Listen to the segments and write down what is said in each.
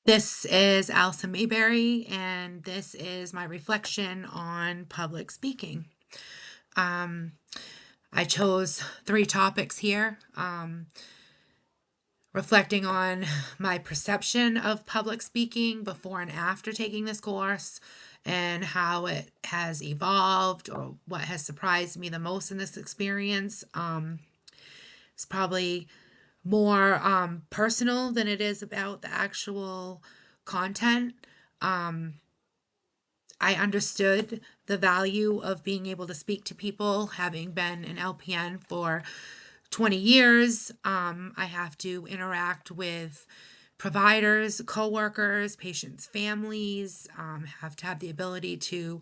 This is Allison Mayberry, and this is my reflection on public speaking. Um, I chose three topics here, reflecting on my perception of public speaking before and after taking this course, and how it has evolved, or what has surprised me the most in this experience. It's probably more personal than it is about the actual content. I understood the value of being able to speak to people, having been an LPN for 20 years. I have to interact with providers, coworkers, patients' families, have to have the ability to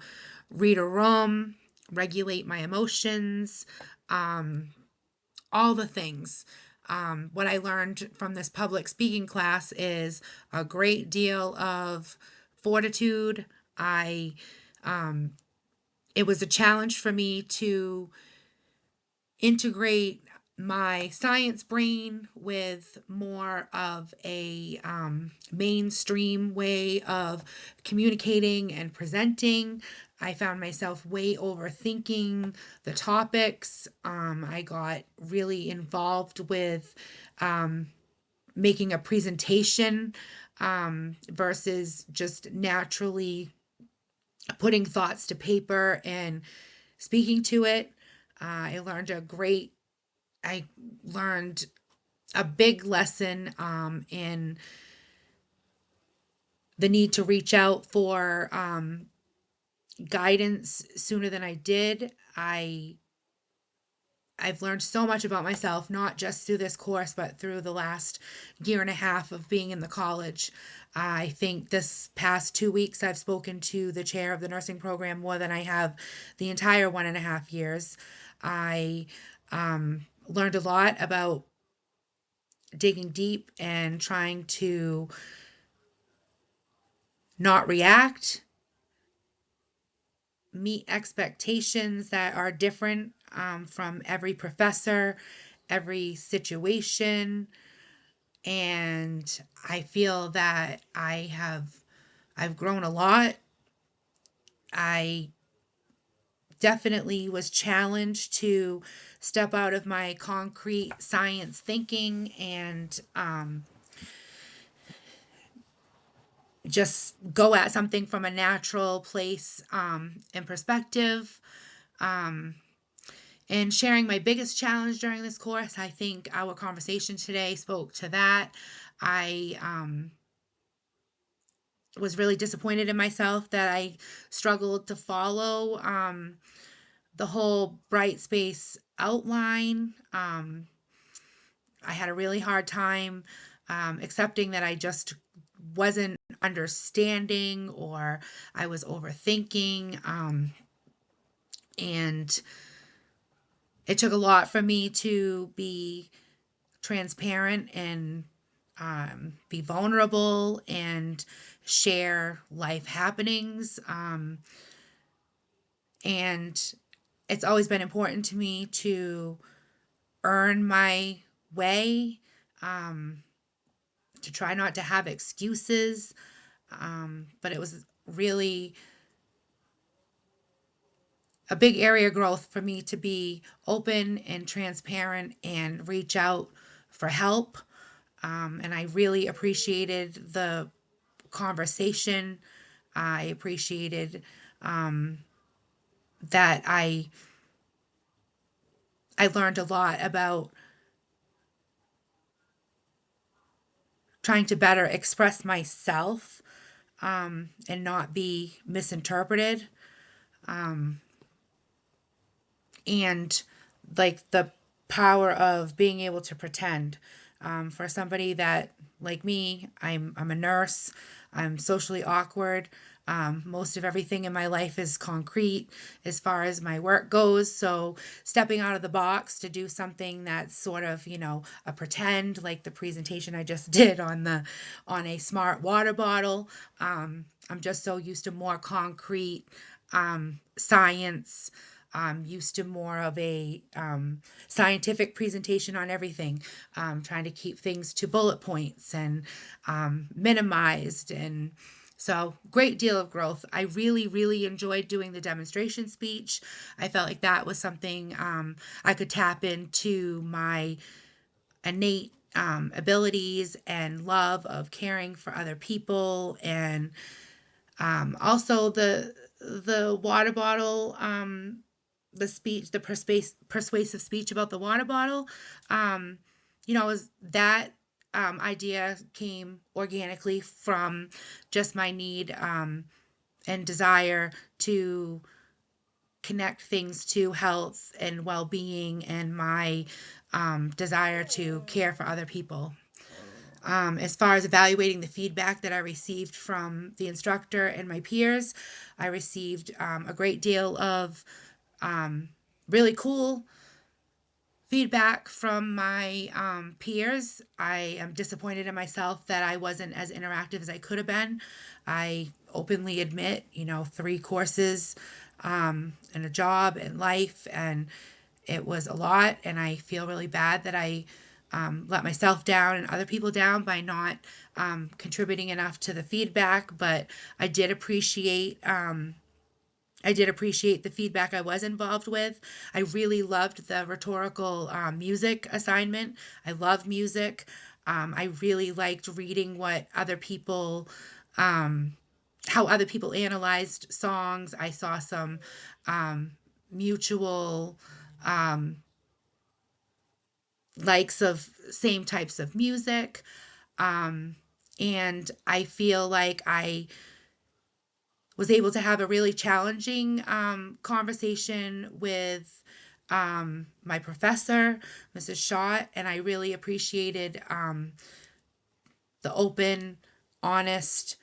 read a room, regulate my emotions, all the things. What I learned from this public speaking class is a great deal of fortitude. I It was a challenge for me to integrate my science brain with more of a mainstream way of communicating and presenting. I found myself way overthinking the topics. I got really involved with making a presentation versus just naturally putting thoughts to paper and speaking to it. I learned a big lesson in the need to reach out for guidance sooner than I did. I've learned so much about myself, not just through this course, but through the last year and a half of being in the college. I think this past 2 weeks, I've spoken to the chair of the nursing program more than I have the entire 1.5 years. I learned a lot about digging deep and trying to not react, meet expectations that are different from every professor, every situation. And I feel that I've grown a lot. I definitely was challenged to step out of my concrete science thinking and just go at something from a natural place and perspective. And sharing my biggest challenge during this course, I think our conversation today spoke to that. I was really disappointed in myself that I struggled to follow the whole bright space outline. I had a really hard time accepting that I just wasn't understanding, or I was overthinking. And it took a lot for me to be transparent and be vulnerable and share life happenings. And it's always been important to me to earn my way, to try not to have excuses. But it was really a big area of growth for me to be open and transparent and reach out for help. And I really appreciated the conversation. I appreciated that I learned a lot about trying to better express myself and not be misinterpreted. And like the power of being able to pretend. For somebody that, like me, I'm a nurse. I'm socially awkward. Most of everything in my life is concrete as far as my work goes. So stepping out of the box to do something that's sort of, a pretend, like the presentation I just did on a smart water bottle. I'm just so used to more concrete science, used to more of a scientific presentation on everything, trying to keep things to bullet points and minimized. And so, great deal of growth. I really, really enjoyed doing the demonstration speech. I felt like that was something I could tap into my innate abilities and love of caring for other people, and also the water bottle, the speech, the persuasive speech about the water bottle. Um, is that idea came organically from just my need and desire to connect things to health and well-being, and my desire to care for other people. As far as evaluating the feedback that I received from the instructor and my peers, I received a great deal of really cool feedback from my peers. I am disappointed in myself that I wasn't as interactive as I could have been. I openly admit, 3 courses and a job and life, and it was a lot. And I feel really bad that I let myself down and other people down by not contributing enough to the feedback. But I did appreciate the feedback I was involved with. I really loved the rhetorical music assignment. I love music. I really liked reading what other people, how other people analyzed songs. I saw some mutual likes of same types of music. And I feel like I was able to have a really challenging conversation with my professor, Mrs. Schott, and I really appreciated the open, honest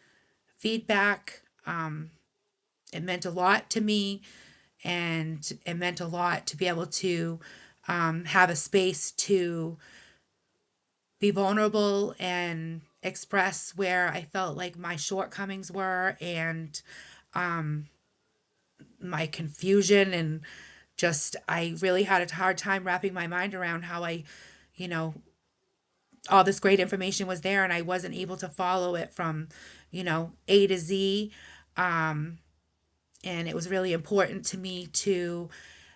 feedback. It meant a lot to me, and it meant a lot to be able to have a space to be vulnerable and express where I felt like my shortcomings were, and my confusion, and just I really had a hard time wrapping my mind around how you know, all this great information was there and I wasn't able to follow it from, A to Z. And it was really important to me to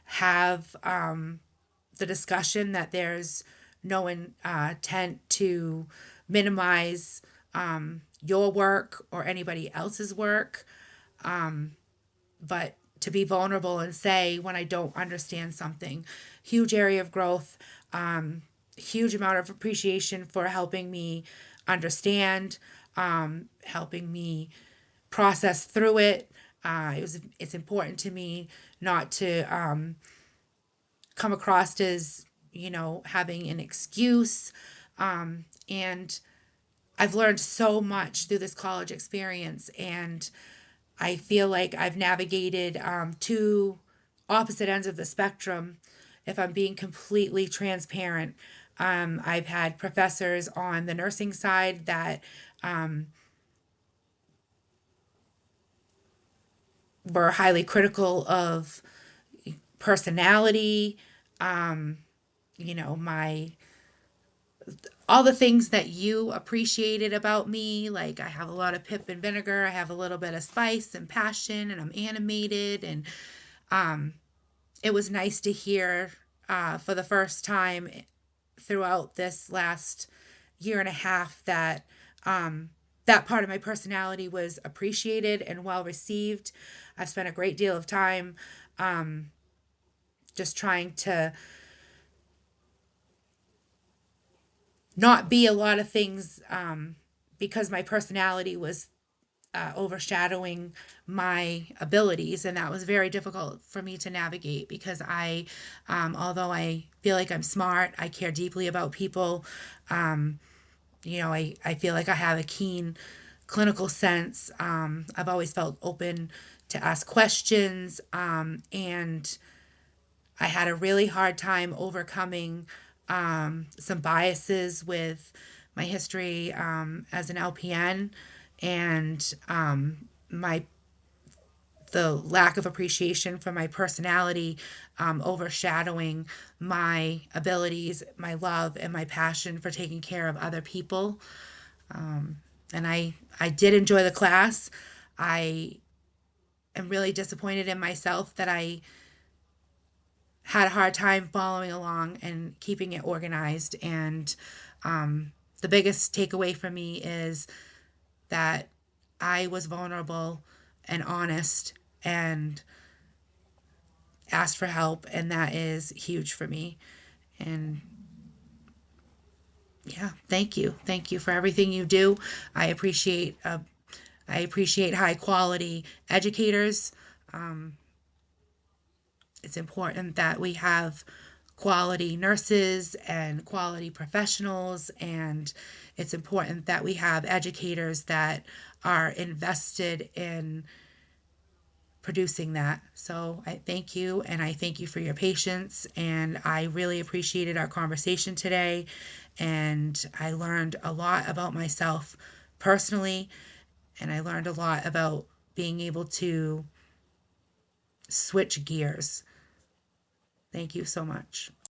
have the discussion that there's no intent to minimize your work or anybody else's work, but to be vulnerable and say when I don't understand something. Huge area of growth, huge amount of appreciation for helping me understand, helping me process through it. It's important to me not to come across as having an excuse, and I've learned so much through this college experience, and I feel like I've navigated 2 opposite ends of the spectrum. If I'm being completely transparent, I've had professors on the nursing side that were highly critical of personality, my all the things that you appreciated about me. Like, I have a lot of pip and vinegar, I have a little bit of spice and passion, and I'm animated. And it was nice to hear for the first time throughout this last year and a half that that part of my personality was appreciated and well received. I've spent a great deal of time just trying to not be a lot of things, because my personality was overshadowing my abilities, and that was very difficult for me to navigate because although I feel like I'm smart, I care deeply about people. I feel like I have a keen clinical sense. I've always felt open to ask questions, and I had a really hard time overcoming some biases with my history as an LPN, and my the lack of appreciation for my personality overshadowing my abilities, my love, and my passion for taking care of other people. And I did enjoy the class. I am really disappointed in myself that I had a hard time following along and keeping it organized. And the biggest takeaway for me is that I was vulnerable and honest and asked for help, and that is huge for me. And yeah, thank you for everything you do. I appreciate uh, I appreciate high quality educators. It's important that we have quality nurses and quality professionals, and it's important that we have educators that are invested in producing that. So I thank you, and I thank you for your patience, and I really appreciated our conversation today, and I learned a lot about myself personally, and I learned a lot about being able to switch gears. Thank you so much.